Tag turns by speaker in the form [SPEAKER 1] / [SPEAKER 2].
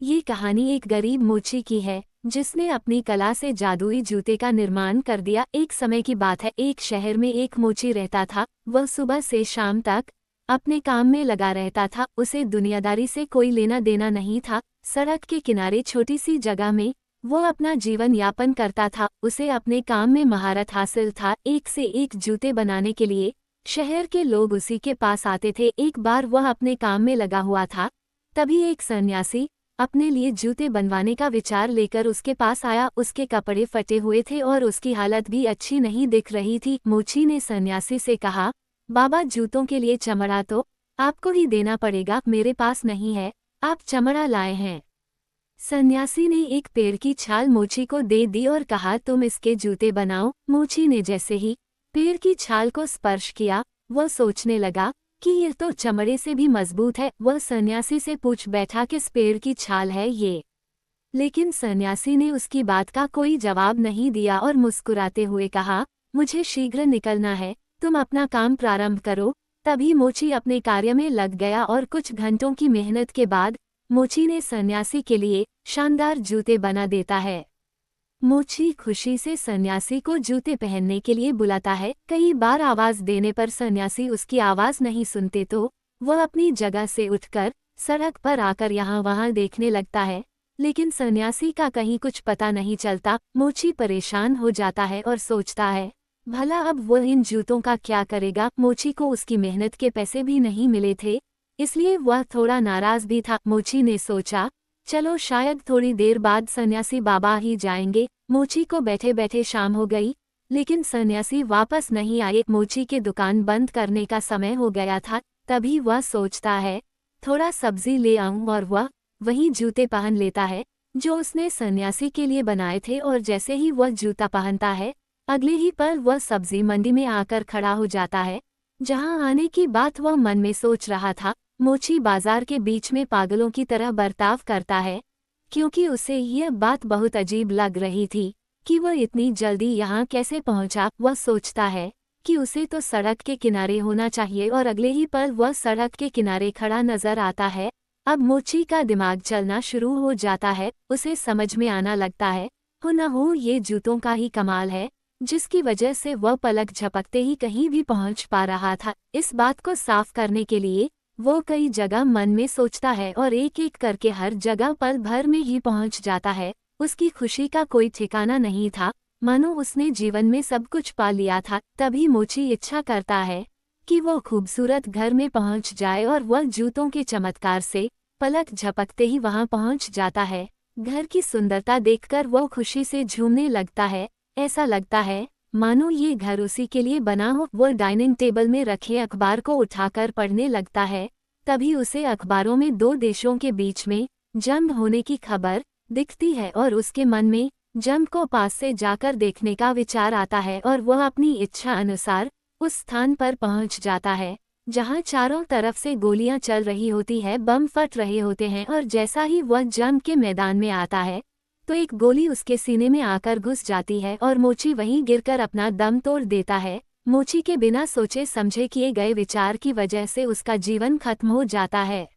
[SPEAKER 1] ये कहानी एक गरीब मोची की है जिसने अपनी कला से जादुई जूते का निर्माण कर दिया। एक समय की बात है, एक शहर में एक मोची रहता था। वह सुबह से शाम तक अपने काम में लगा रहता था। उसे दुनियादारी से कोई लेना देना नहीं था। सड़क के किनारे छोटी सी जगह में वो अपना जीवन यापन करता था। उसे अपने काम में महारत हासिल था, एक से एक जूते बनाने के लिए शहर के लोग उसी के पास आते थे। एक बार वह अपने काम में लगा हुआ था, तभी एक सन्यासी अपने लिए जूते बनवाने का विचार लेकर उसके पास आया। उसके कपड़े फटे हुए थे और उसकी हालत भी अच्छी नहीं दिख रही थी। मोची ने सन्यासी से कहा, बाबा, जूतों के लिए चमड़ा तो आपको ही देना पड़ेगा, मेरे पास नहीं है, आप चमड़ा लाए हैं। सन्यासी ने एक पेड़ की छाल मोची को दे दी और कहा, तुम इसके जूते बनाओ। मोची ने जैसे ही पेड़ की छाल को स्पर्श किया, वह सोचने लगा कि यह तो चमड़े से भी मजबूत है। वह सन्यासी से पूछ बैठा, किस पेड़ की छाल है ये? लेकिन सन्यासी ने उसकी बात का कोई जवाब नहीं दिया और मुस्कुराते हुए कहा, मुझे शीघ्र निकलना है, तुम अपना काम प्रारंभ करो। तभी मोची अपने कार्य में लग गया और कुछ घंटों की मेहनत के बाद मोची ने सन्यासी के लिए शानदार जूते बना देता है। मोची खुशी से सन्यासी को जूते पहनने के लिए बुलाता है। कई बार आवाज देने पर सन्यासी उसकी आवाज नहीं सुनते तो वह अपनी जगह से उठकर सड़क पर आकर यहाँ वहाँ देखने लगता है, लेकिन सन्यासी का कहीं कुछ पता नहीं चलता। मोची परेशान हो जाता है और सोचता है, भला अब वह इन जूतों का क्या करेगा। मोची को उसकी मेहनत के पैसे भी नहीं मिले थे, इसलिए वह थोड़ा नाराज भी था। मोची ने सोचा, चलो शायद थोड़ी देर बाद सन्यासी बाबा ही जाएंगे। मोची को बैठे बैठे शाम हो गई, लेकिन सन्यासी वापस नहीं आए। मोची के दुकान बंद करने का समय हो गया था। तभी वह सोचता है, थोड़ा सब्जी ले आऊं, और वह वही जूते पहन लेता है जो उसने सन्यासी के लिए बनाए थे। और जैसे ही वह जूता पहनता है, अगले ही पल वह सब्जी मंडी में आकर खड़ा हो जाता है, जहां आने की बात वह मन में सोच रहा था। मोची बाजार के बीच में पागलों की तरह बर्ताव करता है, क्योंकि उसे यह बात बहुत अजीब लग रही थी कि वह इतनी जल्दी यहाँ कैसे पहुंचा। वह सोचता है कि उसे तो सड़क के किनारे होना चाहिए, और अगले ही पल वह सड़क के किनारे खड़ा नजर आता है। अब मोची का दिमाग चलना शुरू हो जाता है। उसे समझ में आना लगता है, हो न हो ये जूतों का ही कमाल है, जिसकी वजह से वह पलक झपकते ही कहीं भी पहुंच पा रहा था। इस बात को साफ करने के लिए वो कई जगह मन में सोचता है और एक एक करके हर जगह पल भर में ही पहुंच जाता है। उसकी खुशी का कोई ठिकाना नहीं था, मानो उसने जीवन में सब कुछ पा लिया था। तभी मोची इच्छा करता है कि वो खूबसूरत घर में पहुंच जाए, और वह जूतों के चमत्कार से पलक झपकते ही वहां पहुंच जाता है। घर की सुंदरता देखकर वह खुशी से झूमने लगता है। ऐसा लगता है मानो ये घर उसी के लिए बना हो। वह डाइनिंग टेबल में रखे अखबार को उठाकर पढ़ने लगता है। तभी उसे अखबारों में दो देशों के बीच में जंग होने की खबर दिखती है, और उसके मन में जंग को पास से जाकर देखने का विचार आता है, और वह अपनी इच्छा अनुसार उस स्थान पर पहुंच जाता है जहां चारों तरफ से गोलियां चल रही होती है, बम फट रहे होते हैं। और जैसा ही वह जंग के मैदान में आता है, तो एक गोली उसके सीने में आकर घुस जाती है और मोची वहीं गिरकर अपना दम तोड़ देता है। मोची के बिना सोचे समझे किए गए विचार की वजह से उसका जीवन खत्म हो जाता है।